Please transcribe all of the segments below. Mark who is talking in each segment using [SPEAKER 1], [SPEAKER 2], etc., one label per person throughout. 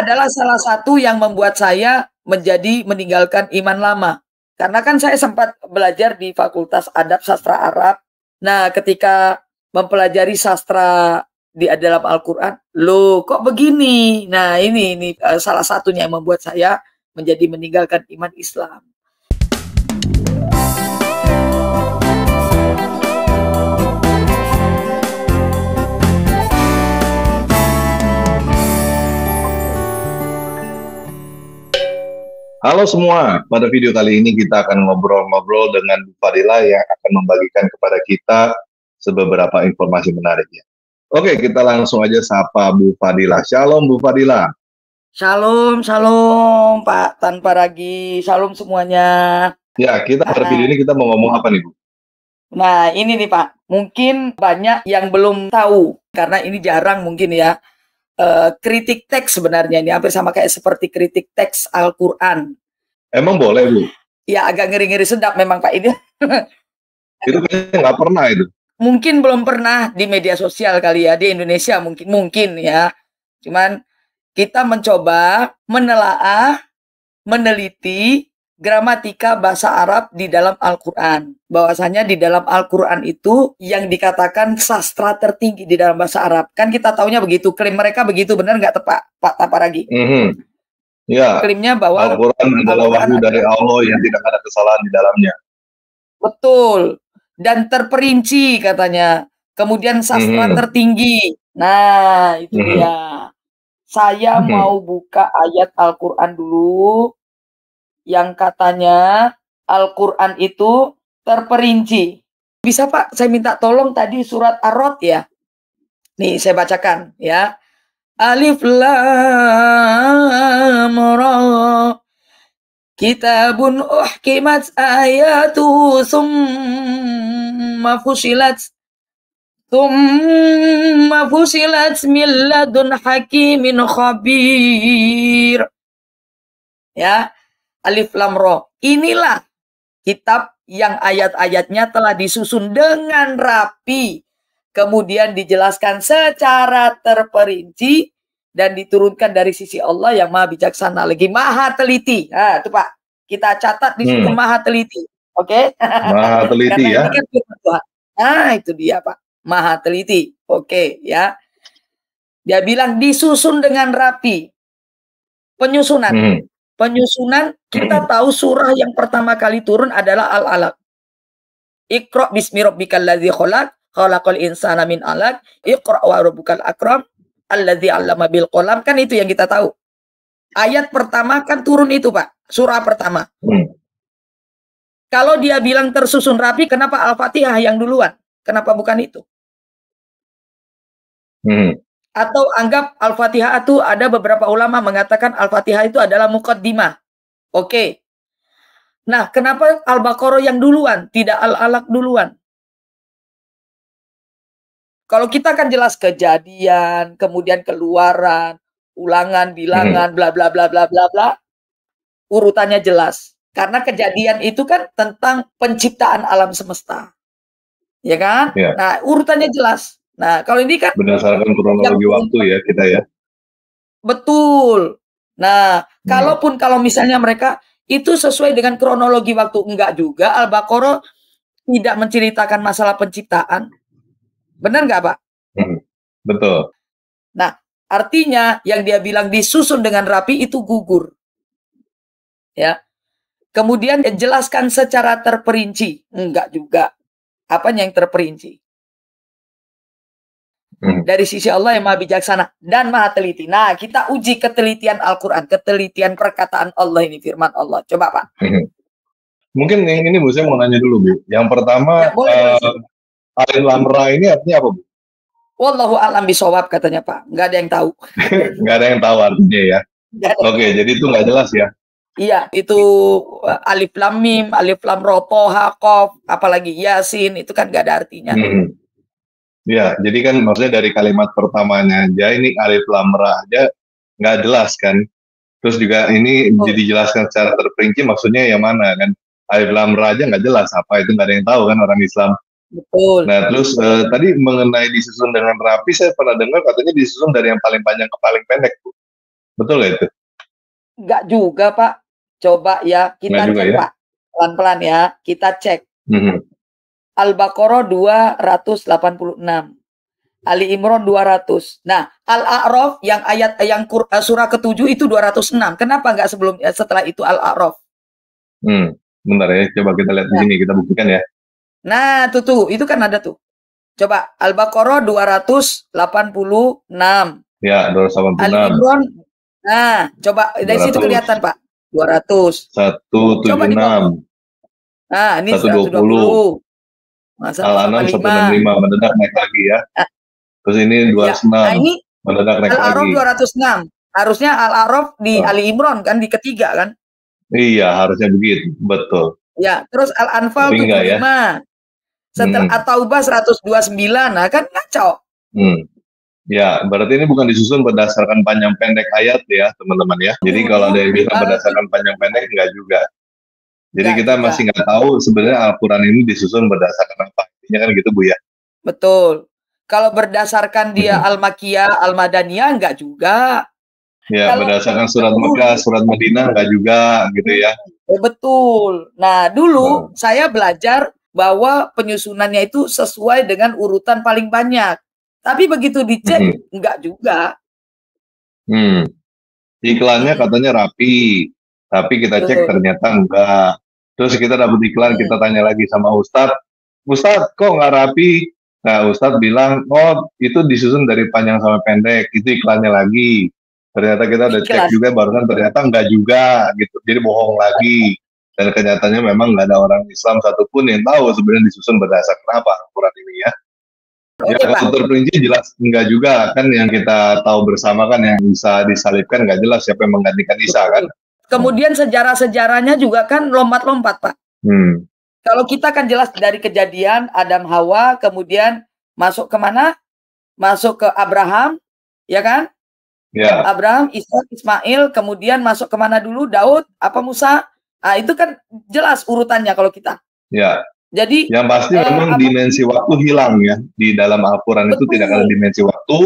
[SPEAKER 1] adalah salah satu yang membuat saya menjadi meninggalkan iman lama. Karena kan saya sempat belajar di Fakultas Adab Sastra Arab. Nah, ketika mempelajari sastra di dalam Al-Quran, loh kok begini? Nah, ini salah satunya yang membuat saya menjadi meninggalkan iman Islam.
[SPEAKER 2] Halo semua, pada video kali ini kita akan ngobrol-ngobrol dengan Bu Fadila yang akan membagikan kepada kita beberapa informasi menarik ya. Oke, kita langsung aja sapa Bu Fadila. Shalom Bu Fadila.
[SPEAKER 1] Shalom, shalom Pak Tanpa Ragi, shalom semuanya.
[SPEAKER 2] Ya, kita pada video ini kita mau ngomong apa nih Bu?
[SPEAKER 1] Nah ini nih Pak, mungkin banyak yang belum tahu, karena ini jarang mungkin ya. Kritik teks sebenarnya ini hampir sama kayak seperti kritik teks Al-Quran.
[SPEAKER 2] Emang boleh Bu?
[SPEAKER 1] Ya agak ngeri-ngeri sedap memang Pak ini.
[SPEAKER 2] Itu kayaknya nggak pernah itu.
[SPEAKER 1] Mungkin belum pernah di media sosial kali ya, di Indonesia mungkin ya. Cuman kita mencoba menelaah, meneliti gramatika bahasa Arab di dalam Al-Quran. Bahwasanya di dalam Al-Quran itu yang dikatakan sastra tertinggi di dalam bahasa Arab. Kan kita taunya begitu, klaim mereka begitu, benar nggak Pak Taparagi?
[SPEAKER 2] Ya,
[SPEAKER 1] klaimnya bahwa
[SPEAKER 2] Al-Quran adalah wahyu dari Allah yang tidak ada kesalahan di dalamnya.
[SPEAKER 1] Betul. Dan terperinci katanya. Kemudian sastra tertinggi. Nah, itu dia. Saya mau buka ayat Al-Quran dulu. Yang katanya Al-Quran itu terperinci. Bisa Pak, saya minta tolong tadi surat Ar-Rod ya. Nih, saya bacakan ya. Alif Lam Ra. Kitabun uhkimat ayatu summa fusilat min ladun hakimin khabir. Ya, Alif Lam Ra. Inilah kitab yang ayat-ayatnya telah disusun dengan rapi, kemudian dijelaskan secara terperinci dan diturunkan dari sisi Allah yang maha bijaksana lagi maha teliti. Nah, itu Pak, kita catat di situ maha teliti. Oke?
[SPEAKER 2] Maha teliti ya.
[SPEAKER 1] Ini kan Tuhan. Nah, itu dia Pak, maha teliti. Oke, ya. Dia bilang disusun dengan rapi. Penyusunan. Penyusunan, kita tahu surah yang pertama kali turun adalah Al-Alaq. Iqra bismi rabbikal ladzi khalaq, khalaqal insana min 'alaq, iqra wa rabbukal akram, alladzi 'allama bil qalam. Kan itu yang kita tahu. Ayat pertama kan turun itu, Pak. Surah pertama. Kalau dia bilang tersusun rapi, kenapa Al-Fatihah yang duluan? Kenapa bukan itu? Atau anggap Al-Fatihah itu ada beberapa ulama mengatakan Al-Fatihah itu adalah muqaddimah. Oke. Nah, kenapa Al-Baqarah yang duluan, tidak Al-Alaq duluan? Kalau kita kan jelas kejadian, kemudian keluaran, ulangan, bilangan, bla bla bla bla bla bla. Urutannya jelas. Karena kejadian itu kan tentang penciptaan alam semesta. Ya kan?
[SPEAKER 2] Ya.
[SPEAKER 1] Nah, urutannya jelas. Nah, kalau ini kan
[SPEAKER 2] berdasarkan kronologi waktu ya kita ya.
[SPEAKER 1] Betul. Nah, kalaupun kalau misalnya mereka itu sesuai dengan kronologi waktu, enggak juga. Al-Baqarah tidak menceritakan masalah penciptaan. Benar nggak, Pak?
[SPEAKER 2] Betul.
[SPEAKER 1] Nah, artinya yang dia bilang disusun dengan rapi itu gugur. Ya. Kemudian jelaskan secara terperinci. Enggak juga. Apanya yang terperinci? Dari sisi Allah yang maha bijaksana dan maha teliti. Nah, kita uji ketelitian Al-Quran, ketelitian perkataan Allah ini, firman Allah. Coba Pak.
[SPEAKER 2] Mungkin yang ini Bu, saya mau nanya dulu Bu. Yang pertama,
[SPEAKER 1] ya,
[SPEAKER 2] Alif Lam Ra ini artinya apa Bu?
[SPEAKER 1] Wallahu a'lam bishawab katanya Pak. Nggak ada yang tahu.
[SPEAKER 2] Nggak ada yang tahu artinya ya. Oke, jadi itu nggak jelas ya.
[SPEAKER 1] Iya, itu Alif Lam Mim, Alif Lam Ra, Tha, Qaf, apalagi Yasin, itu kan nggak ada artinya.
[SPEAKER 2] Ya, jadi kan maksudnya dari kalimat pertamanya aja ini Alif Lam Ra aja nggak jelas kan. Terus juga ini dijelaskan secara terperinci maksudnya yang mana kan. Alif Lam Ra aja nggak jelas apa itu, nggak ada yang tahu kan orang Islam.
[SPEAKER 1] Betul.
[SPEAKER 2] Nah terus tadi mengenai disusun dengan rapi, saya pernah dengar katanya disusun dari yang paling panjang ke paling pendek Bu. Betul nggak itu?
[SPEAKER 1] Enggak juga, Pak. Coba ya, kita
[SPEAKER 2] Nggak juga
[SPEAKER 1] cek,
[SPEAKER 2] ya?
[SPEAKER 1] Pak. Pelan-pelan ya, kita cek.
[SPEAKER 2] Mhm.
[SPEAKER 1] Al-Baqarah 286. Ali Imran 200. Nah, Al-A'raf yang surah ke-7 itu 206. Kenapa nggak setelah itu Al-A'raf?
[SPEAKER 2] Bentar ya, coba kita lihat di
[SPEAKER 1] Nah,
[SPEAKER 2] sini, kita buktikan ya.
[SPEAKER 1] nah tuh, itu kan ada tuh. Coba Al-Baqarah 286.
[SPEAKER 2] Ya,
[SPEAKER 1] Ali
[SPEAKER 2] 286,
[SPEAKER 1] Imran, nah coba dari situ kelihatan
[SPEAKER 2] 200,
[SPEAKER 1] Pak. 200. Coba di bawah.
[SPEAKER 2] 176,
[SPEAKER 1] Nah, ini
[SPEAKER 2] 120,
[SPEAKER 1] 120. Nah,
[SPEAKER 2] Al-An'am
[SPEAKER 1] 185.
[SPEAKER 2] 165, mendadak naik lagi ya.
[SPEAKER 1] Nah,
[SPEAKER 2] Terus ini
[SPEAKER 1] ya. Nah,
[SPEAKER 2] 206,
[SPEAKER 1] ini
[SPEAKER 2] mendadak naik
[SPEAKER 1] Al-A'raf
[SPEAKER 2] lagi.
[SPEAKER 1] 206. Harusnya Al-A'raf di
[SPEAKER 2] Oh,
[SPEAKER 1] Ali Imran kan di ketiga kan?
[SPEAKER 2] iya, harusnya begitu, betul.
[SPEAKER 1] Ya, terus Al-Anfal
[SPEAKER 2] Tapi enggak ya.
[SPEAKER 1] 75. Setelah
[SPEAKER 2] Hmm,
[SPEAKER 1] At-Taubah 129. Nah, kan ngaco.
[SPEAKER 2] hmm. Ya, berarti ini bukan disusun berdasarkan panjang pendek ayat ya, teman-teman ya. Jadi kalau ada yang bilang berdasarkan panjang pendek, enggak juga. Jadi
[SPEAKER 1] Enggak
[SPEAKER 2] kita
[SPEAKER 1] juga.
[SPEAKER 2] masih nggak tahu sebenarnya Al-Quran ini disusun berdasarkan apa. Intinya kan gitu, Bu ya.
[SPEAKER 1] Betul. Kalau berdasarkan dia
[SPEAKER 2] Mhm.
[SPEAKER 1] Al-Makiyah, Al-Madaniyah enggak juga.
[SPEAKER 2] Ya,
[SPEAKER 1] Kalau
[SPEAKER 2] berdasarkan surat Mekah, surat Madinah enggak juga gitu ya.
[SPEAKER 1] betul. Nah, dulu
[SPEAKER 2] Nah,
[SPEAKER 1] saya belajar bahwa penyusunannya itu sesuai dengan urutan paling banyak. Tapi begitu dicek
[SPEAKER 2] mhm.
[SPEAKER 1] enggak juga.
[SPEAKER 2] Hmm. Iklannya katanya rapi, tapi kita cek
[SPEAKER 1] Betul.
[SPEAKER 2] ternyata enggak. Terus kita dapat iklan, kita tanya lagi sama Ustadz, Ustadz kok nggak rapi? Nah, Ustadz bilang, oh itu disusun dari panjang sampai pendek, itu iklannya lagi. Ternyata kita udah cek
[SPEAKER 1] Ikhlas.
[SPEAKER 2] juga, barusan ternyata enggak juga, gitu. Jadi bohong lagi. Dan kenyataannya memang nggak ada orang Islam satupun yang tahu sebenarnya disusun berdasarkan apa Al-Quran ini ya. Ya
[SPEAKER 1] Oke,
[SPEAKER 2] kalau
[SPEAKER 1] Pak.
[SPEAKER 2] terperinci jelas enggak juga kan yang kita tahu bersama kan yang bisa disalibkan nggak jelas siapa yang menggantikan Isa kan.
[SPEAKER 1] Kemudian sejarah-sejarahnya juga kan lompat-lompat, Pak.
[SPEAKER 2] Hmm.
[SPEAKER 1] Kalau kita kan jelas dari kejadian Adam Hawa, kemudian masuk ke mana? Masuk ke Abraham, ya kan?
[SPEAKER 2] Ya,
[SPEAKER 1] Abraham, Ishak, Ismail, kemudian masuk ke mana dulu? Daud, apa Musa? Ah, itu kan jelas urutannya kalau kita.
[SPEAKER 2] ya.
[SPEAKER 1] Jadi
[SPEAKER 2] Yang pasti memang dimensi waktu hilang ya di dalam Al-Quran itu tidak ada
[SPEAKER 1] betul,
[SPEAKER 2] dimensi waktu,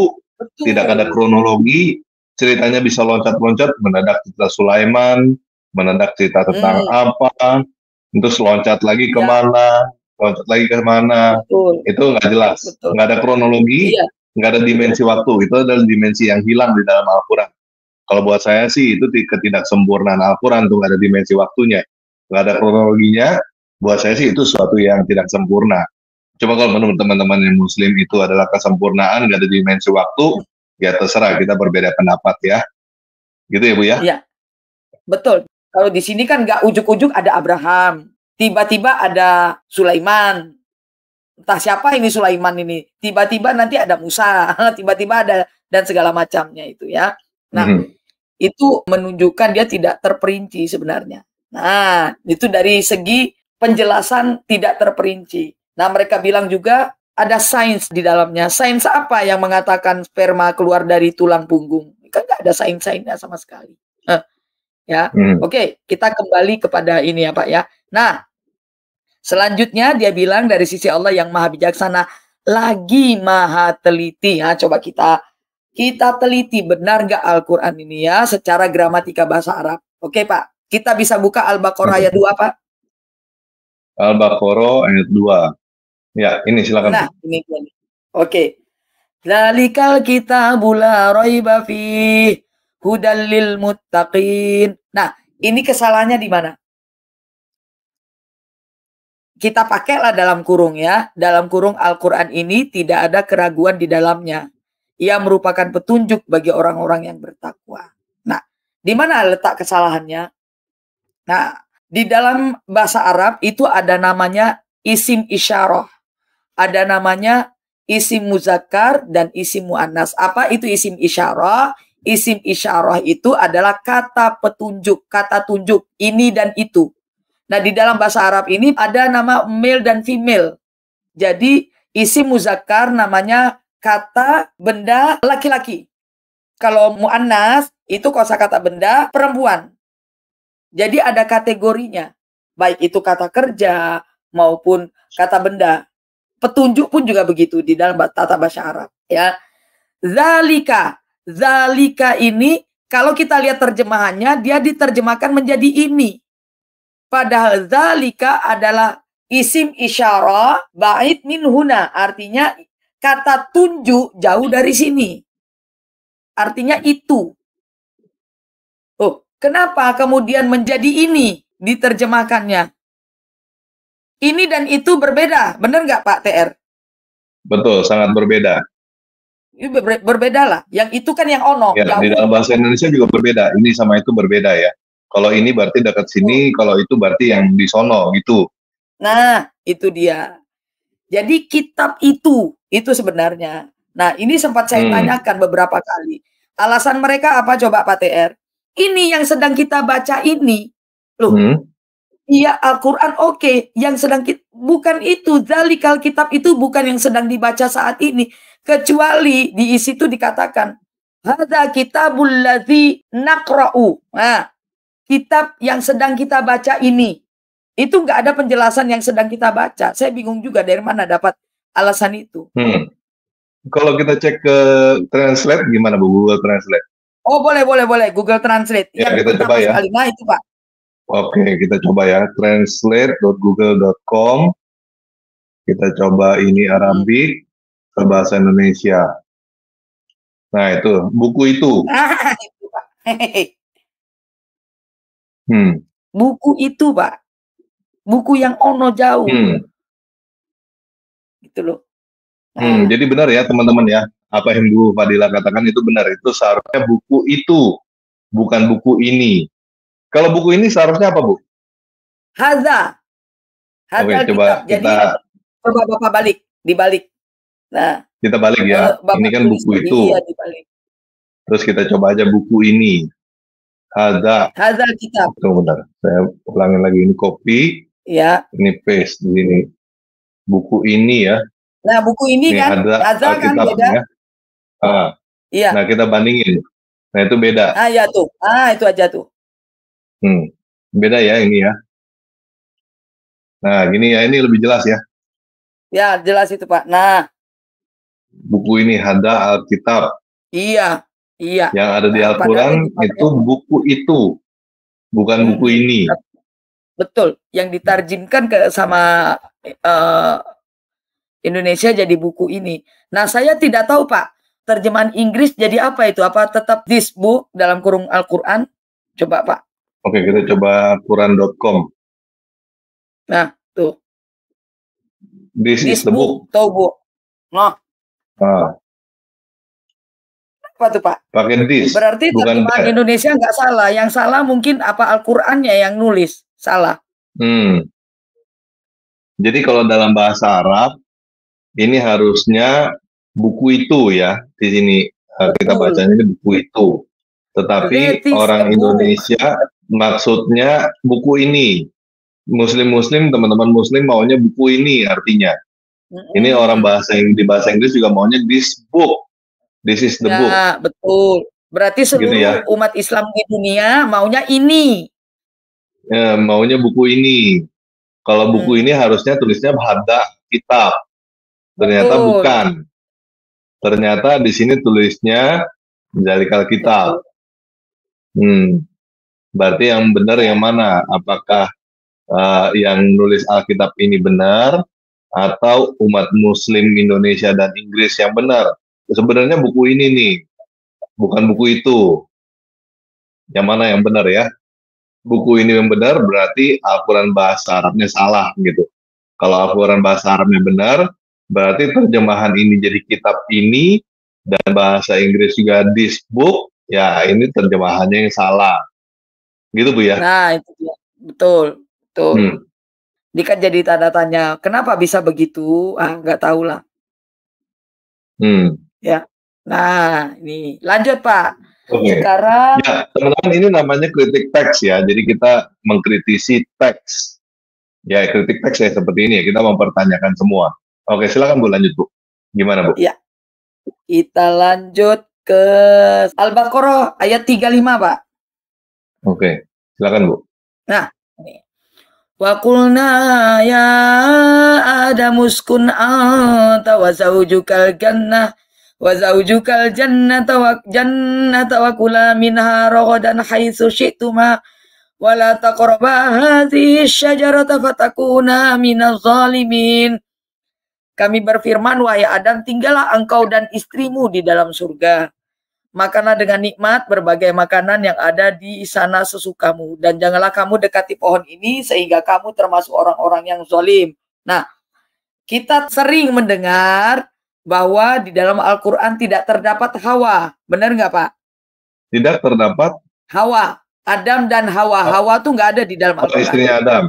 [SPEAKER 2] tidak ada
[SPEAKER 1] betul.
[SPEAKER 2] kronologi, ceritanya bisa loncat-loncat, mendadak cerita Sulaiman, mendadak cerita tentang apa, terus loncat lagi
[SPEAKER 1] Ya,
[SPEAKER 2] kemana, loncat lagi kemana,
[SPEAKER 1] betul,
[SPEAKER 2] itu nggak jelas,
[SPEAKER 1] betul.
[SPEAKER 2] nggak ada kronologi,
[SPEAKER 1] Iya,
[SPEAKER 2] nggak ada dimensi waktu, itu adalah dimensi yang hilang di dalam Al-Quran. Kalau buat saya sih itu ketidaksempurnaan Al-Quran tuh nggak ada dimensi waktunya, nggak ada kronologinya. Buat saya sih itu suatu yang tidak sempurna. Coba kalau menurut teman-teman yang Muslim itu adalah kesempurnaan, nggak ada dimensi waktu, ya terserah kita berbeda pendapat ya. Gitu ya Bu ya?
[SPEAKER 1] iya, betul. Kalau di sini kan nggak ujuk-ujuk ada Abraham, tiba-tiba ada Sulaiman. Entah siapa ini Sulaiman ini. Tiba-tiba nanti ada Musa, tiba-tiba ada dan segala macamnya itu ya. Nah,
[SPEAKER 2] Mhm.
[SPEAKER 1] itu menunjukkan dia tidak terperinci sebenarnya. Nah, itu dari segi penjelasan tidak terperinci. Nah, mereka bilang juga ada sains di dalamnya. Sains apa yang mengatakan sperma keluar dari tulang punggung? Kan nggak ada sains-sainsnya sama sekali. Ya,
[SPEAKER 2] Mhm.
[SPEAKER 1] oke, kita kembali kepada ini ya Pak ya. Nah, selanjutnya dia bilang dari sisi Allah yang maha bijaksana, lagi maha teliti. Ya, coba kita teliti benar nggak Al-Quran ini ya secara gramatika bahasa Arab. Oke Pak, kita bisa buka Al-Baqarah ayat 2 Pak.
[SPEAKER 2] Al-Baqarah ayat 2. Ya, ini silakan
[SPEAKER 1] Nah,
[SPEAKER 2] Bu.
[SPEAKER 1] ini dia nih. Oke. Dzalikal kitabul la raiba fih hudal lil muttaqin. Nah, ini kesalahannya di mana? Kita pakailah dalam kurung ya. Dalam kurung Al-Quran ini tidak ada keraguan di dalamnya. Ia merupakan petunjuk bagi orang-orang yang bertakwa. Nah, di mana letak kesalahannya? Nah, di dalam bahasa Arab itu ada namanya isim isyarah. Ada namanya isim muzakkar dan isim muannas. Apa itu isim isyarah? Isim isyarah itu adalah kata petunjuk, kata tunjuk, ini dan itu. Nah, di dalam bahasa Arab ini ada nama male dan female. Jadi, isim muzakkar namanya kata benda laki-laki. Kalau muannas itu kosakata benda perempuan. Jadi ada kategorinya. Baik itu kata kerja maupun kata benda. Petunjuk pun juga begitu di dalam tata bahasa Arab, ya. Zalika. Zalika ini Kalau kita lihat terjemahannya, dia diterjemahkan menjadi ini. Padahal dzalika adalah isim isyarah ba'id min huna. Artinya kata tunjuk jauh dari sini. Artinya itu. Oh, kenapa kemudian menjadi ini diterjemahkannya? Ini dan itu berbeda. Benar nggak Pak TR?
[SPEAKER 2] Betul, sangat berbeda.
[SPEAKER 1] Berbeda lah. Yang itu kan yang ono.
[SPEAKER 2] Ya, di dalam bahasa Indonesia juga berbeda. Ini sama itu berbeda ya. Kalau ini berarti dekat sini, kalau itu berarti yang di sono gitu.
[SPEAKER 1] Nah, itu dia. Jadi kitab itu sebenarnya. Nah, ini sempat saya tanyakan beberapa kali. Alasan mereka apa coba Pak TR? Ini yang sedang kita baca ini. Loh, iya Al-Quran oke. Yang sedang bukan itu. Zalikal kitab itu bukan yang sedang dibaca saat ini. Kecuali di situ dikatakan, hadza kitabul ladzi naqra'u. Nah, kitab yang sedang kita baca ini. Itu nggak ada penjelasan yang sedang kita baca. Saya bingung juga dari mana dapat alasan itu.
[SPEAKER 2] Kalau kita cek ke Translate, gimana Bu? Google Translate.
[SPEAKER 1] Oh boleh. Google Translate.
[SPEAKER 2] Ya, kita coba ya.
[SPEAKER 1] Sekali. Nah itu Pak.
[SPEAKER 2] Oke, kita coba ya. Translate.google.com. Kita coba ini Arabik ke bahasa Indonesia. Nah itu, buku itu.
[SPEAKER 1] Itu Pak.
[SPEAKER 2] Buku
[SPEAKER 1] itu Pak. Buku yang ono jauh. Gitu loh.
[SPEAKER 2] Jadi benar ya teman-teman ya. Apa yang Bu Fadila katakan itu benar. Itu seharusnya buku itu. Bukan buku ini. Kalau buku ini seharusnya apa Bu?
[SPEAKER 1] Hadza.
[SPEAKER 2] Oke, coba
[SPEAKER 1] kitab. Jadi coba Bapak balik. Dibalik. Nah.
[SPEAKER 2] Kita balik ya. Ini kan buku itu.
[SPEAKER 1] Iya, dibalik.
[SPEAKER 2] Terus kita coba aja buku ini. Hadza
[SPEAKER 1] kitab.
[SPEAKER 2] Tunggu bentar. Saya ulangin lagi. Ini copy.
[SPEAKER 1] Ya.
[SPEAKER 2] Ini paste di sini. Buku ini ya.
[SPEAKER 1] Nah, buku ini kan Hadza kan beda.
[SPEAKER 2] Ya.
[SPEAKER 1] Iya.
[SPEAKER 2] Nah, kita bandingin. Nah, itu beda.
[SPEAKER 1] Ya tuh. Itu aja tuh.
[SPEAKER 2] Beda ya ini ya. Nah, gini ya, ini lebih jelas ya.
[SPEAKER 1] Ya, jelas itu Pak. Nah.
[SPEAKER 2] Buku ini Hadza Alkitab.
[SPEAKER 1] Iya.
[SPEAKER 2] Yang ada di Al-Quran itu buku itu. Bukan buku ini.
[SPEAKER 1] Betul. Yang ditarjimkan sama Indonesia jadi buku ini. Nah, saya tidak tahu Pak. Terjemahan Inggris jadi apa itu? Apa tetap this book dalam kurung Al-Quran? Coba Pak.
[SPEAKER 2] Oke, kita coba Quran.com.
[SPEAKER 1] Nah, tuh.
[SPEAKER 2] This is the book.
[SPEAKER 1] Tuh, Bu. Nah. Apa tuh Pak?
[SPEAKER 2] Pakai this.
[SPEAKER 1] Berarti terjemahan Indonesia nggak salah. Yang salah mungkin apa Al-Qur'annya yang nulis. Salah.
[SPEAKER 2] Jadi kalau dalam bahasa Arab, ini harusnya buku itu ya. Di sini kita bacanya ini buku itu. Tetapi orang Indonesia maksudnya buku ini. Muslim-muslim, teman-teman muslim maunya buku ini artinya. Ini orang di bahasa Inggris juga maunya this book. This is the book.
[SPEAKER 1] Betul. Berarti seluruh gitu ya? Umat Islam di dunia maunya ini.
[SPEAKER 2] Ya, maunya buku ini. Kalau buku ini harusnya tulisnya Hadza kitab. Ternyata bukan. Ternyata di sini tulisnya Zalikal kitab. Berarti yang benar yang mana? Apakah yang nulis Alkitab ini benar atau umat Muslim Indonesia dan Inggris yang benar? Sebenarnya buku ini nih, bukan buku itu. Yang mana yang benar ya? Buku ini yang benar berarti Al-Quran bahasa Arabnya salah gitu. Kalau Al-Quran bahasa Arabnya benar, berarti terjemahan ini jadi kitab ini, dan bahasa Inggris juga this book, ya ini terjemahannya yang salah. Gitu Bu ya?
[SPEAKER 1] Nah itu dia. Betul. Ini kan jadi tanda tanya, kenapa bisa begitu? Nggak tahu lah. Ya. Nah, ini lanjut Pak. Sekarang
[SPEAKER 2] ya, teman-teman, ini namanya kritik teks ya. Jadi kita mengkritisi teks. Ya, kritik teks ya seperti ini ya. Kita mempertanyakan semua. Oke, silakan Bu, lanjut Bu. Gimana Bu?
[SPEAKER 1] Ya. Kita lanjut ke Al-Baqarah ayat 35, Pak.
[SPEAKER 2] Oke, silakan Bu.
[SPEAKER 1] Nah, ini. Wa qulna ya Adamu uskun anta wa zawjukal jannah wa zaujukal jannata wa kula minha ragadan haitsu syi'tuma wa la taqraba hadhihi syajarata fatakuna minaz zalimin. Kami berfirman, wahai Adam, tinggallah engkau dan istrimu di dalam surga. Makanlah dengan nikmat berbagai makanan yang ada di sana sesukamu. Dan janganlah kamu dekati pohon ini sehingga kamu termasuk orang-orang yang zalim. Nah, kita sering mendengar bahwa di dalam Al-Quran tidak terdapat Hawa. Benar nggak, Pak?
[SPEAKER 2] Tidak terdapat
[SPEAKER 1] Hawa. Adam dan Hawa. Hawa tuh nggak ada di dalam Al-Quran.
[SPEAKER 2] Istrinya Adam.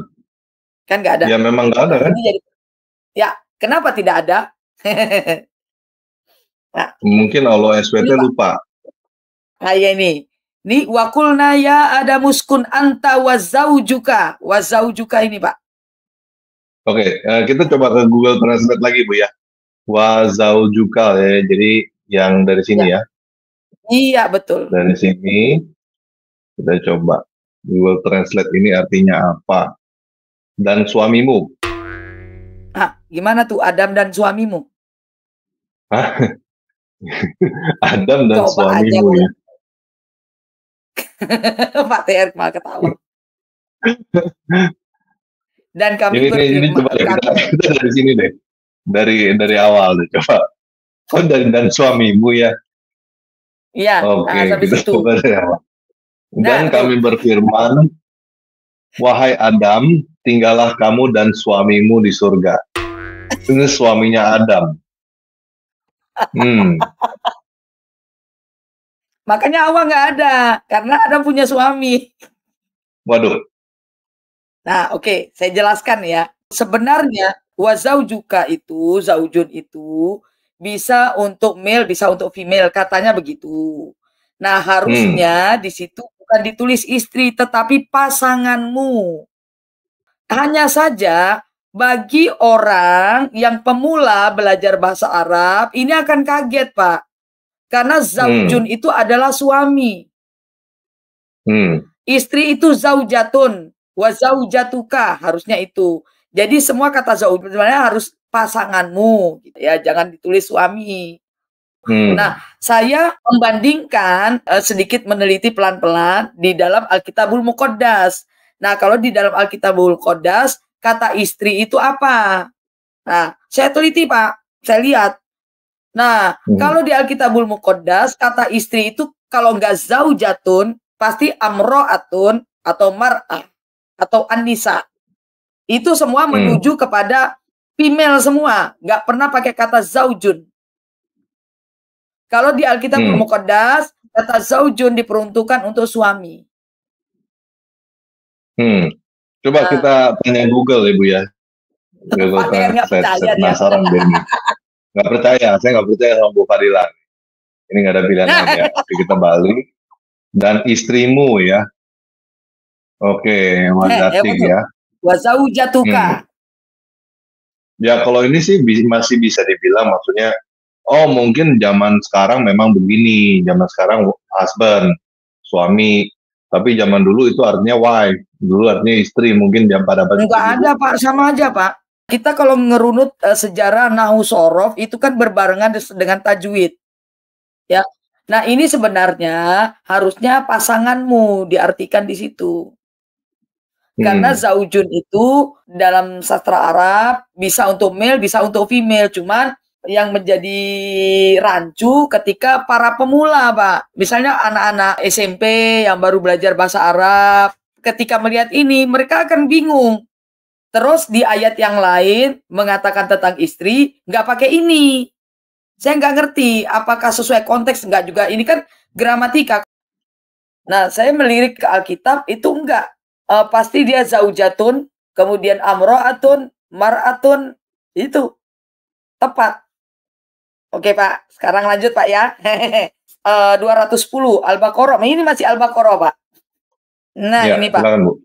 [SPEAKER 1] Kan nggak ada.
[SPEAKER 2] Ya memang nggak ada kan?
[SPEAKER 1] Ya, kenapa tidak ada?
[SPEAKER 2] Nah, mungkin Allah SWT lupa.
[SPEAKER 1] Kayak ini wakulna ya adamuskun anta wazaujuka. Wazaujuka ini, Pak.
[SPEAKER 2] Oke, kita coba ke Google Translate lagi, Bu ya. Wazaujuka ya. Jadi yang dari sini ya.
[SPEAKER 1] Iya, betul.
[SPEAKER 2] Dari sini kita coba Google Translate ini artinya apa? Dan suamimu.
[SPEAKER 1] Gimana tuh Adam dan suamimu?
[SPEAKER 2] Adam dan
[SPEAKER 1] coba
[SPEAKER 2] suamimu
[SPEAKER 1] aja,
[SPEAKER 2] ya.
[SPEAKER 1] Pak TR malah ketawa. Dan kami
[SPEAKER 2] ini coba kita dari sini deh. Dari awal deh coba. Oh, dan suamimu ya.
[SPEAKER 1] Iya.
[SPEAKER 2] Oke, kita coba dari awal. Dan kami berfirman, wahai Adam, tinggallah kamu dan suamimu di surga. Ini suaminya Adam.
[SPEAKER 1] Makanya Hawa nggak ada, karena Adam punya suami.
[SPEAKER 2] Waduh.
[SPEAKER 1] Nah, oke, saya jelaskan ya. Sebenarnya wazaujuka itu, zaujun itu bisa untuk male, bisa untuk female, katanya begitu. Nah, harusnya di situ bukan ditulis istri, tetapi pasanganmu. Hanya saja bagi orang yang pemula belajar bahasa Arab, ini akan kaget, Pak. Karena zaujun itu adalah suami. Istri itu zaujatun, wa zaujatuka, harusnya itu. Jadi semua kata zaujun sebenarnya harus pasanganmu, gitu ya, jangan ditulis suami. Nah, saya membandingkan sedikit meneliti pelan-pelan di dalam Alkitabul Muqaddas. Nah, kalau di dalam Alkitabul Muqaddas, kata istri itu apa? Nah, saya teliti, Pak. Saya lihat. Nah, kalau di Alkitabul Muqaddas, kata istri itu kalau nggak zaujatun, pasti amro'atun atau mar'ah atau anisa. Itu semua menuju kepada female semua. Nggak pernah pakai kata zaujun. Kalau di Alkitabul Muqaddas, kata zaujun diperuntukkan untuk suami.
[SPEAKER 2] Coba kita tanya Google ya, Bu ya.
[SPEAKER 1] Pak TR nggak percaya dia.
[SPEAKER 2] Penasaran deh. Nggak percaya, saya nggak percaya sama Bu Fadila. Ini nggak ada pilihan lain ya. Oke, kita balik. Dan istrimu ya. Oke, wadatik ya.
[SPEAKER 1] Wazaujatuka.
[SPEAKER 2] Ya kalau ini sih masih bisa dibilang, maksudnya, oh mungkin zaman sekarang memang begini, zaman sekarang husband, suami, tapi zaman dulu itu artinya wife, dulu artinya istri, mungkin jam pada
[SPEAKER 1] enggak ada, Pak, sama aja, Pak. Kita kalau ngerunut sejarah Nahu Sorof itu kan berbarengan dengan tajwid. Ya. Nah, ini sebenarnya harusnya pasanganmu diartikan di situ. Karena zaujun itu dalam sastra Arab bisa untuk male, bisa untuk female. Cuman yang menjadi rancu ketika para pemula, Pak. Misalnya anak-anak SMP yang baru belajar bahasa Arab. Ketika melihat ini, mereka akan bingung. Terus di ayat yang lain mengatakan tentang istri, nggak pakai ini. Saya nggak ngerti apakah sesuai konteks, nggak juga. Ini kan gramatika. Nah, saya melirik ke Alkitab, itu enggak. Pasti dia zaujatun, kemudian amro'atun, mar'atun, itu tepat. Oke, Pak. Sekarang lanjut, Pak ya. 210 Al-Baqarah. Ini masih Al-Baqarah, Pak. Nah,
[SPEAKER 2] ya,
[SPEAKER 1] ini, Pak.
[SPEAKER 2] silakan, Bu.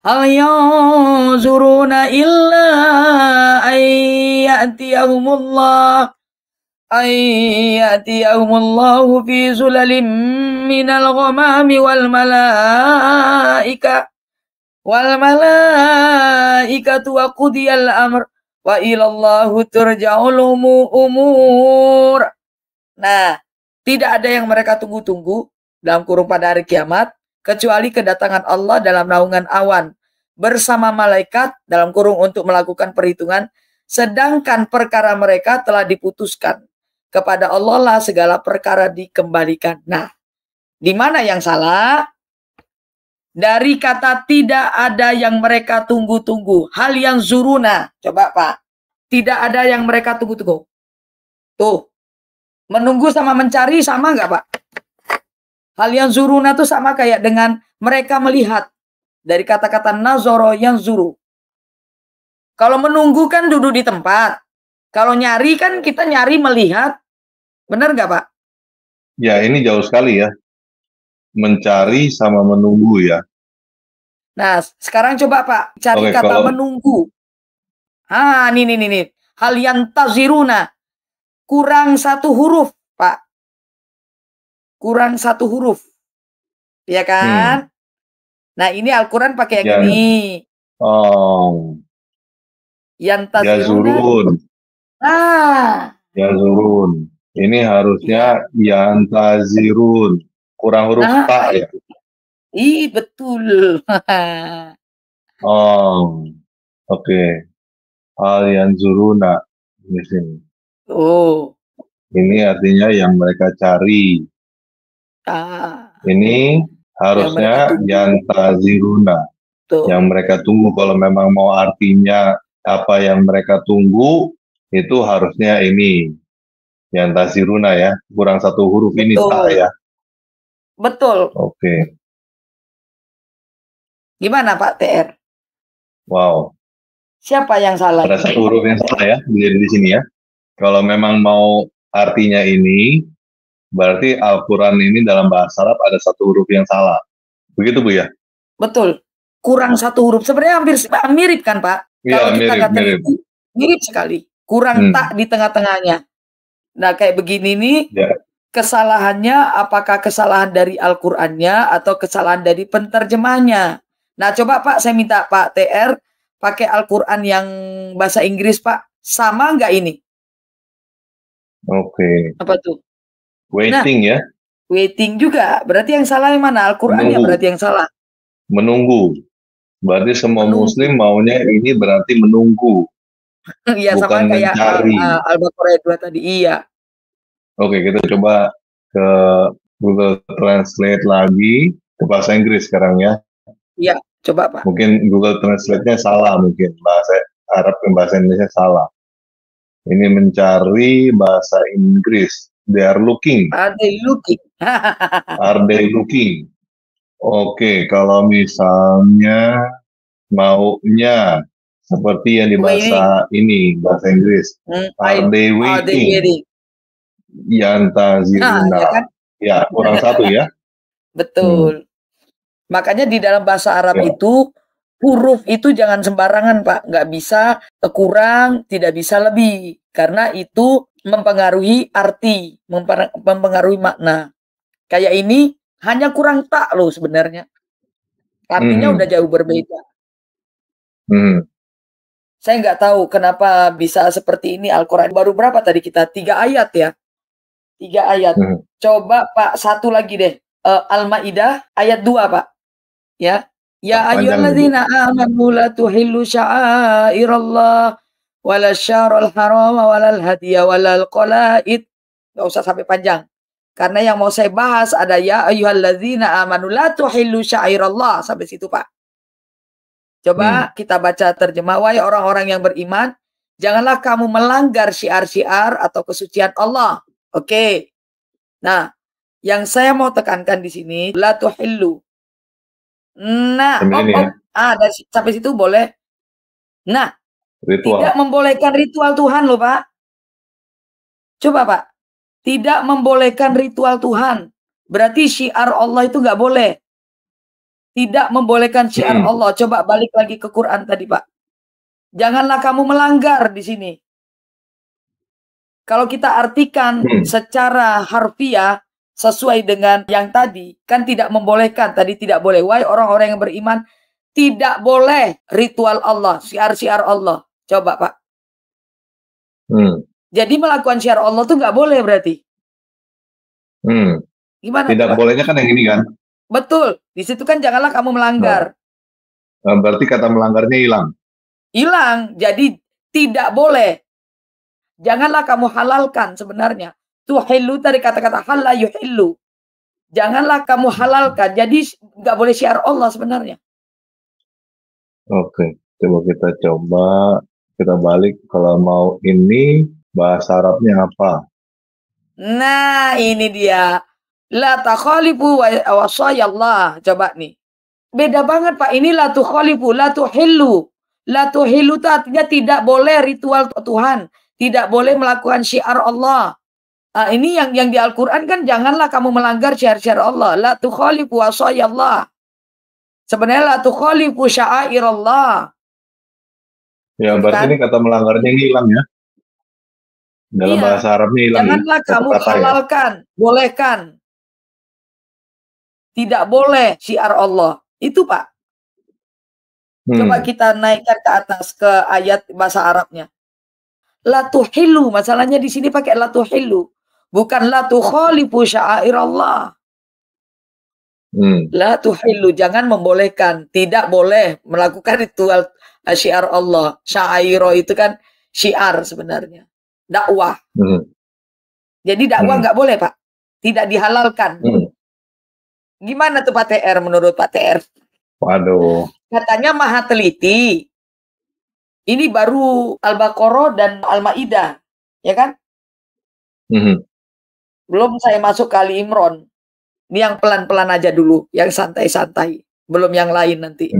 [SPEAKER 1] Hal yanzuruna illa ayyatiyahumullah ayyatiyahumullahu fi zulalim minal ghamami wal malaikatu wa qudiyal amr wa ilallahu turja'ul umur. Nah, tidak ada yang mereka tunggu-tunggu dalam kurung pada hari kiamat kecuali kedatangan Allah dalam naungan awan bersama malaikat dalam kurung untuk melakukan perhitungan, sedangkan perkara mereka telah diputuskan. Kepada Allah lah segala perkara dikembalikan. Nah, di mana yang salah? Dari kata tidak ada yang mereka tunggu-tunggu. Hal yang zuruna. Coba Pak. Tidak ada yang mereka tunggu-tunggu. Tuh. Menunggu sama mencari sama nggak Pak? Hal yang zuruna itu sama kayak dengan mereka melihat. Dari kata-kata nazoro yang zuru. Kalau menunggu kan duduk di tempat. Kalau nyari kan kita nyari melihat. Benar nggak Pak?
[SPEAKER 2] Ya, ini jauh sekali ya. Mencari sama menunggu ya.
[SPEAKER 1] Nah, sekarang coba Pak, cari kata menunggu. Ah, nih. Hal yang taziruna. Kurang satu huruf, Pak. Kurang satu huruf. Ya kan? Nah, ini Al-Quran pakai yang ini.
[SPEAKER 2] Oh.
[SPEAKER 1] Yang taziruna.
[SPEAKER 2] Yazurun. Yazurun. Ini harusnya yang tazirun. Kurang huruf ta ya.
[SPEAKER 1] Betul.
[SPEAKER 2] Oh, oke. Hal yang zuruna di sini.
[SPEAKER 1] Oh.
[SPEAKER 2] Ini artinya yang mereka cari. Ini harusnya yang taziruna. Yang mereka tunggu. Kalau memang mau artinya apa yang mereka tunggu, itu harusnya ini. Yang taziruna ya. Kurang satu huruf. Betul. Ini ta ya.
[SPEAKER 1] Betul.
[SPEAKER 2] Oke.
[SPEAKER 1] Gimana Pak TR?
[SPEAKER 2] Wow.
[SPEAKER 1] Siapa yang salah?
[SPEAKER 2] Ada satu huruf yang salah ya, jadi di sini ya. Kalau memang mau artinya ini, berarti Al-Quran ini dalam bahasa Arab ada satu huruf yang salah. Begitu Bu ya?
[SPEAKER 1] Betul. Kurang satu huruf. Sebenarnya hampir mirip kan Pak?
[SPEAKER 2] Iya,
[SPEAKER 1] kalau kita kata itu mirip sekali. Kurang tak di tengah-tengahnya. Nah kayak begini nih. Ya. Kesalahannya apakah kesalahan dari Al-Qur'annya atau kesalahan dari penterjemahnya? Nah, coba Pak, saya minta Pak TR pakai Al-Qur'an yang bahasa Inggris, Pak. Sama nggak ini?
[SPEAKER 2] Oke.
[SPEAKER 1] Apa tuh?
[SPEAKER 2] Waiting ya?
[SPEAKER 1] Waiting juga. Berarti yang salah yang mana? Al-Qur'annya berarti yang salah.
[SPEAKER 2] Menunggu. Berarti semua Muslim maunya ini berarti menunggu.
[SPEAKER 1] Iya, sama kayak Al-Baqarah 2 tadi. Iya.
[SPEAKER 2] Oke, kita coba ke Google Translate lagi ke bahasa Inggris sekarang ya.
[SPEAKER 1] Iya, coba Pak.
[SPEAKER 2] Mungkin Google Translate-nya salah mungkin. Bahasa Arab ke bahasa Indonesia salah. Ini mencari bahasa Inggris. They are looking.
[SPEAKER 1] Are they looking?
[SPEAKER 2] Are they looking? Oke, kalau misalnya maunya seperti yang di bahasa ini, bahasa Inggris. Are they waiting? Yang taziruna. Ya, kurang satu ya.
[SPEAKER 1] Betul. Makanya di dalam bahasa Arab itu huruf itu jangan sembarangan Pak. Nggak bisa kurang, tidak bisa lebih. Karena itu mempengaruhi arti, mempengaruhi makna. Kayak ini hanya kurang tak loh sebenarnya. Artinya udah jauh berbeda. Saya nggak tahu kenapa bisa seperti ini Al-Quran. Baru berapa tadi kita? 3 ayat ya. 3 ayat. Coba Pak, satu lagi deh. Al-Maidah ayat 2 Pak. Ya. Ya ayyuhalladzina amanu la tuhillu sya'airallah wala syarul haram walal hadiya walal qalaid. Enggak usah sampai panjang. Karena yang mau saya bahas ada ya ayyuhalladzina amanu la tuhillu sya'airallah sampai situ Pak. Coba kita baca terjemah. Wahai orang-orang yang beriman, janganlah kamu melanggar syiar-syiar atau kesucian Allah. Oke. Nah, yang saya mau tekankan di sini la tuhillu. Nah, dari sampai situ boleh. Nah, ritual. Tidak membolehkan ritual Tuhan loh, Pak. Coba, Pak. Tidak membolehkan ritual Tuhan. Berarti syiar Allah itu nggak boleh. Tidak membolehkan syiar Allah. Coba balik lagi ke Quran tadi, Pak. Janganlah kamu melanggar di sini. Kalau kita artikan secara harfiah sesuai dengan yang tadi, kan tidak membolehkan. Tadi tidak boleh. Wahai orang-orang yang beriman, tidak boleh ritual Allah, syiar-syiar Allah. Coba Pak. Jadi melakukan syiar Allah tuh nggak boleh berarti. Gimana
[SPEAKER 2] Tidak
[SPEAKER 1] tuh, Pak?
[SPEAKER 2] bolehnya kan yang ini kan?
[SPEAKER 1] Betul. Di situ kan janganlah kamu melanggar.
[SPEAKER 2] Berarti kata melanggarnya hilang.
[SPEAKER 1] Hilang. Jadi tidak boleh. Janganlah kamu halalkan sebenarnya. Tuhillu dari kata-kata halal yuhillu. Janganlah kamu halalkan. Jadi nggak boleh syiar Allah sebenarnya.
[SPEAKER 2] Oke, coba kita balik. Kalau mau ini bahasa Arabnya apa?
[SPEAKER 1] Nah, ini dia. La takhalifu wasayallah. Coba nih. Beda banget, Pak. Ini la tukhalifu, la tuhillu. La tuhillu itu artinya tidak boleh ritual Tuhan. Tidak boleh melakukan syiar Allah. Ini yang di Al-Quran kan janganlah kamu melanggar syiar-syiar Allah. La tukhalifu wasayallah. Sebenarnya la tukhalifu sya'airallah.
[SPEAKER 2] Ya,
[SPEAKER 1] Gitu
[SPEAKER 2] berarti
[SPEAKER 1] kan?
[SPEAKER 2] ini kata melanggarnya hilang ya. Dalam
[SPEAKER 1] Iya.
[SPEAKER 2] bahasa Arabnya hilang ya.
[SPEAKER 1] Janganlah kamu
[SPEAKER 2] Kata-kata ya.
[SPEAKER 1] halalkan, bolehkan. Tidak boleh syiar Allah. Itu, Pak. Coba kita naikkan ke atas ke ayat bahasa Arabnya. La tuhillu, masalahnya di sini pakai la tuhillu. Bukan la tukhalifu sya'airallah. La tuhillu, jangan membolehkan, tidak boleh melakukan ritual syiar Allah. Sya'airo itu kan syiar sebenarnya. Dakwah. Jadi dakwah nggak boleh, Pak. Tidak dihalalkan. Gimana tuh Pak TR menurut Pak TR?
[SPEAKER 2] Waduh.
[SPEAKER 1] Katanya maha teliti. Ini baru Al-Baqarah dan Al-Maidah, ya kan? Belum saya masuk ke Ali Imran. Ini yang pelan-pelan aja dulu, yang santai-santai. Belum yang lain nanti.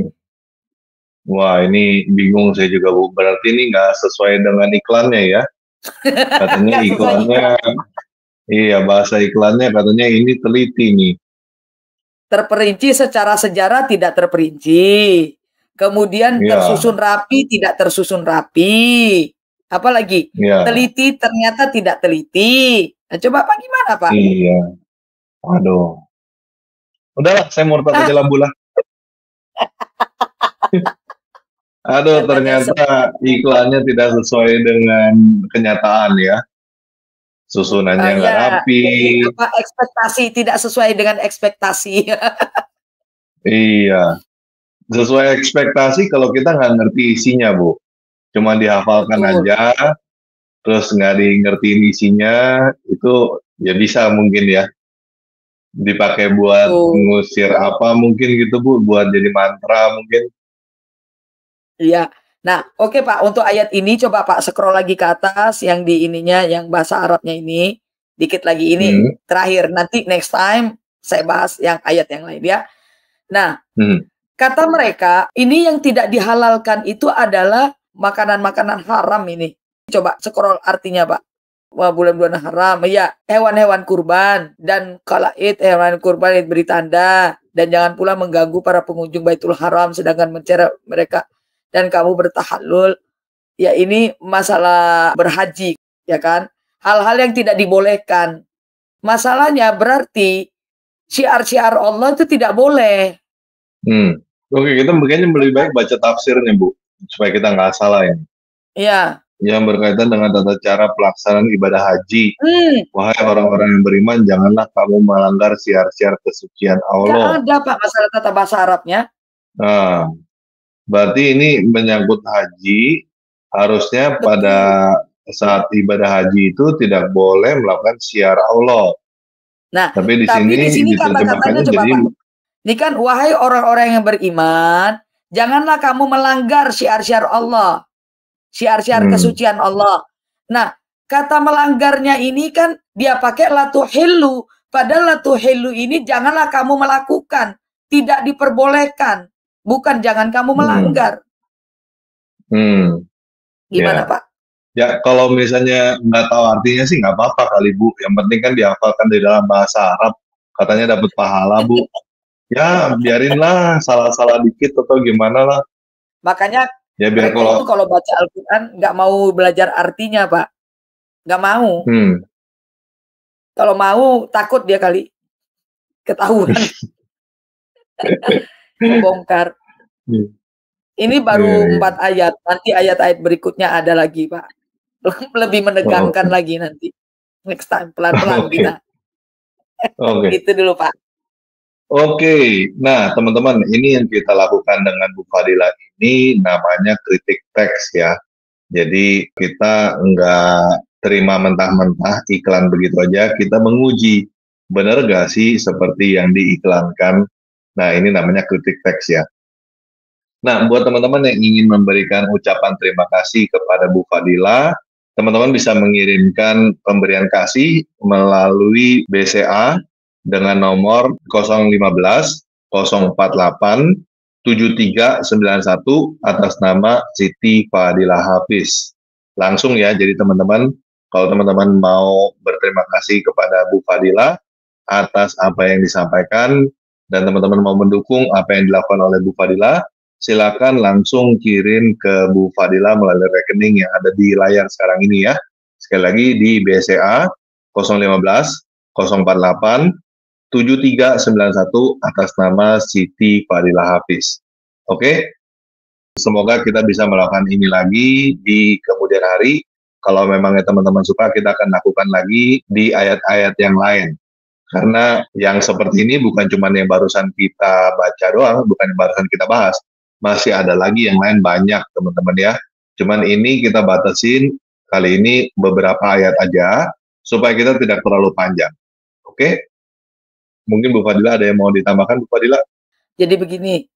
[SPEAKER 2] Wah, ini bingung saya juga, Bu. Berarti ini nggak sesuai dengan iklannya ya? Katanya iklannya, iya bahasa iklannya katanya ini teliti nih.
[SPEAKER 1] Terperinci secara sejarah tidak terperinci. Kemudian tersusun rapi, tidak tersusun rapi. Apalagi teliti ternyata tidak teliti. Nah, coba Pak gimana Pak?
[SPEAKER 2] Iya. Aduh. Udahlah, saya murtad aja lah bulan. Aduh, ternyata iklannya tidak sesuai dengan kenyataan ya. Susunannya nggak rapi.
[SPEAKER 1] Apa ekspektasi tidak sesuai dengan ekspektasi.
[SPEAKER 2] Iya. Sesuai ekspektasi kalau kita nggak ngerti isinya, Bu. Cuma dihafalkan aja, terus nggak ngertiin isinya, itu ya bisa mungkin ya. Dipakai buat ngusir apa mungkin gitu, Bu. Buat jadi mantra mungkin.
[SPEAKER 1] Iya. Nah, oke Pak, untuk ayat ini coba Pak scroll lagi ke atas yang di ininya, yang bahasa Arabnya ini. Dikit lagi ini terakhir. Nanti next time saya bahas yang ayat yang lain ya. Nah, kata mereka, ini yang tidak dihalalkan itu adalah makanan-makanan haram ini. Coba scroll artinya Pak. Wah, bulan-bulan haram. Ya, hewan-hewan kurban. Dan kala hewan kurban itu beri tanda. Dan jangan pula mengganggu para pengunjung Baitul Haram sedangkan mencari mereka. Dan kamu bertahallul. Ya, ini masalah berhaji. Ya kan? Hal-hal yang tidak dibolehkan. Masalahnya berarti syiar-syiar Allah itu tidak boleh.
[SPEAKER 2] Oke, kita mungkin lebih baik baca tafsirnya, Bu, supaya kita nggak salah ya.
[SPEAKER 1] Iya.
[SPEAKER 2] Yang berkaitan dengan tata cara pelaksanaan ibadah haji. Wahai orang-orang yang beriman, janganlah kamu melanggar syiar-syiar kesucian Allah.
[SPEAKER 1] Nggak ada Pak masalah tata bahasa Arabnya.
[SPEAKER 2] Nah, berarti ini menyangkut haji, harusnya pada saat ibadah haji itu tidak boleh melakukan syiar Allah.
[SPEAKER 1] Nah,
[SPEAKER 2] tapi di sini
[SPEAKER 1] kata-katanya coba Pak. Ini kan wahai orang-orang yang beriman, janganlah kamu melanggar syiar-syiar Allah. Syiar-syiar kesucian Allah. Nah, kata melanggarnya ini kan dia pakai la tuhillu. Padahal la tuhillu ini janganlah kamu melakukan. Tidak diperbolehkan. Bukan jangan kamu melanggar. Gimana Pak?
[SPEAKER 2] Ya, kalau misalnya nggak tahu artinya sih nggak apa-apa kali Bu. Yang penting kan dihafalkan di dalam bahasa Arab. Katanya dapat pahala Bu. Ya, biarinlah salah-salah dikit atau gimana lah.
[SPEAKER 1] Makanya
[SPEAKER 2] ya, biar
[SPEAKER 1] kalau baca Al-Quran nggak mau belajar artinya Pak. Nggak mau. Kalau mau takut dia kali. Ketahuan. Membongkar. Ini baru 4 ayat. Nanti ayat-ayat berikutnya ada lagi Pak. lebih menegangkan lagi nanti. Next time pelan-pelan kita. Gitu dulu Pak.
[SPEAKER 2] Oke, nah teman-teman, ini yang kita lakukan dengan Bu Fadila ini namanya kritik teks ya. Jadi kita nggak terima mentah-mentah iklan begitu aja, kita menguji benar nggak sih seperti yang diiklankan. Nah ini namanya kritik teks ya. Nah buat teman-teman yang ingin memberikan ucapan terima kasih kepada Bu Fadila, teman-teman bisa mengirimkan pemberian kasih melalui BCA dengan nomor 015 048 7391 atas nama Siti Fadila Hafiz. Langsung ya, jadi teman-teman, kalau teman-teman mau berterima kasih kepada Bu Fadila atas apa yang disampaikan, dan teman-teman mau mendukung apa yang dilakukan oleh Bu Fadila, silakan langsung kirim ke Bu Fadila melalui rekening yang ada di layar sekarang ini ya. Sekali lagi di BCA 015 048 7391 atas nama Siti Fadila Hafiz. Oke, semoga kita bisa melakukan ini lagi di kemudian hari. Kalau memangnya teman-teman suka, kita akan lakukan lagi di ayat-ayat yang lain. Karena yang seperti ini bukan cuma yang barusan kita baca doang, bukan yang barusan kita bahas. Masih ada lagi yang lain banyak teman-teman ya. Cuman ini kita batasin kali ini beberapa ayat aja, supaya kita tidak terlalu panjang. Oke? Mungkin Bu Fadila ada yang mau ditambahkan, Bu Fadila?
[SPEAKER 1] Jadi begini,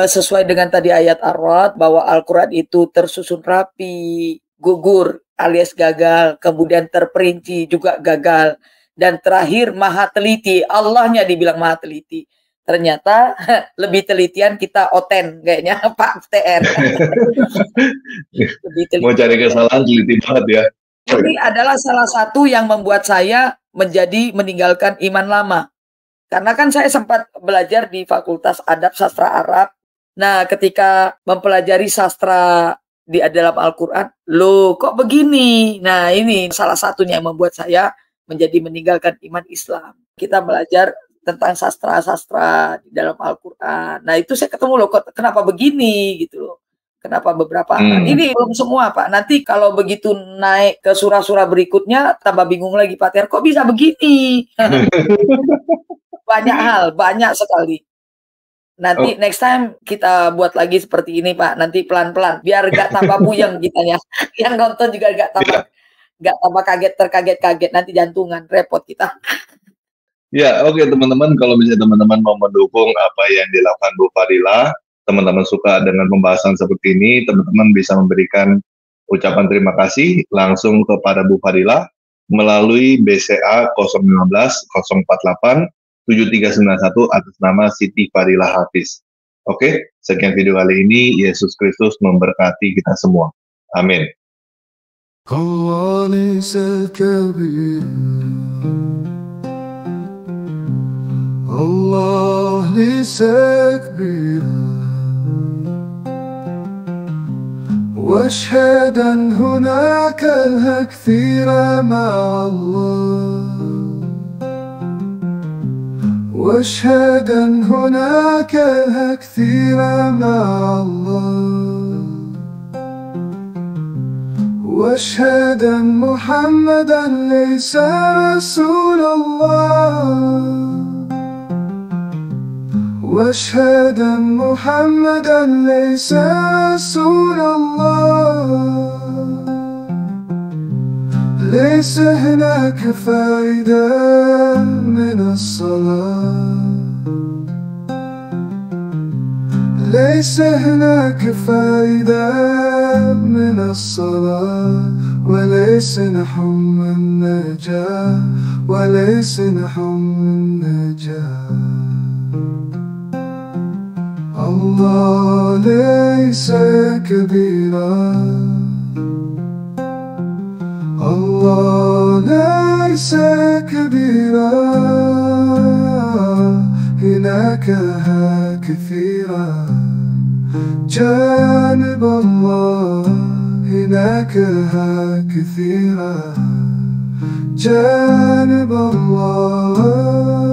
[SPEAKER 1] sesuai dengan tadi ayat Ar-Ra'd bahwa Al-Quran itu tersusun rapi, gugur alias gagal, kemudian terperinci juga gagal, dan terakhir maha teliti. Allahnya dibilang maha teliti. Ternyata lebih telitian kita oten kayaknya Pak TR.
[SPEAKER 2] Mau cari kesalahan teliti banget ya.
[SPEAKER 1] Ini adalah salah satu yang membuat saya meninggalkan iman lama. Karena kan saya sempat belajar di Fakultas Adab Sastra Arab. Nah, ketika mempelajari sastra di dalam Al-Quran, loh kok begini? Nah, ini salah satunya yang membuat saya meninggalkan iman Islam. Kita belajar tentang sastra-sastra di dalam Al-Quran. Nah, itu saya ketemu loh, kok kenapa begini gitu loh. Kenapa beberapa ini belum semua Pak. Nanti kalau begitu naik ke surah-surah berikutnya tambah bingung lagi Pak Ter, kok bisa begini? Banyak hal, banyak sekali. Nanti next time kita buat lagi seperti ini Pak. Nanti pelan-pelan biar gak tambah puyeng kitanya. Yang nonton juga gak tambah terkaget-kaget nanti jantungan, repot kita.
[SPEAKER 2] Ya, oke teman-teman, kalau misalnya teman-teman mau mendukung apa yang dilakukan Bu Fadila, teman-teman suka dengan pembahasan seperti ini, teman-teman bisa memberikan ucapan terima kasih langsung kepada Bu Fadila melalui BCA 015 048 7391 atas nama Siti Fadila Hafiz. Oke, sekian video kali ini. Yesus Kristus memberkati kita semua. Amin.
[SPEAKER 3] Allah واشهد أن هناك الكثير مع الله واشهد أن هناك الكثير مع الله واشهد أن محمدا ليس رسول الله واشهد أن محمدا ليس رسول الله ليس هناك فائدة من الصلاة ليس هناك فائدة من الصلاة وليس نحم النجاة وليس نحم النجاة الله ليس كبيرا الله ليس كبيرا هناك كثيرا جانب الله هناك كثيرا جانب الله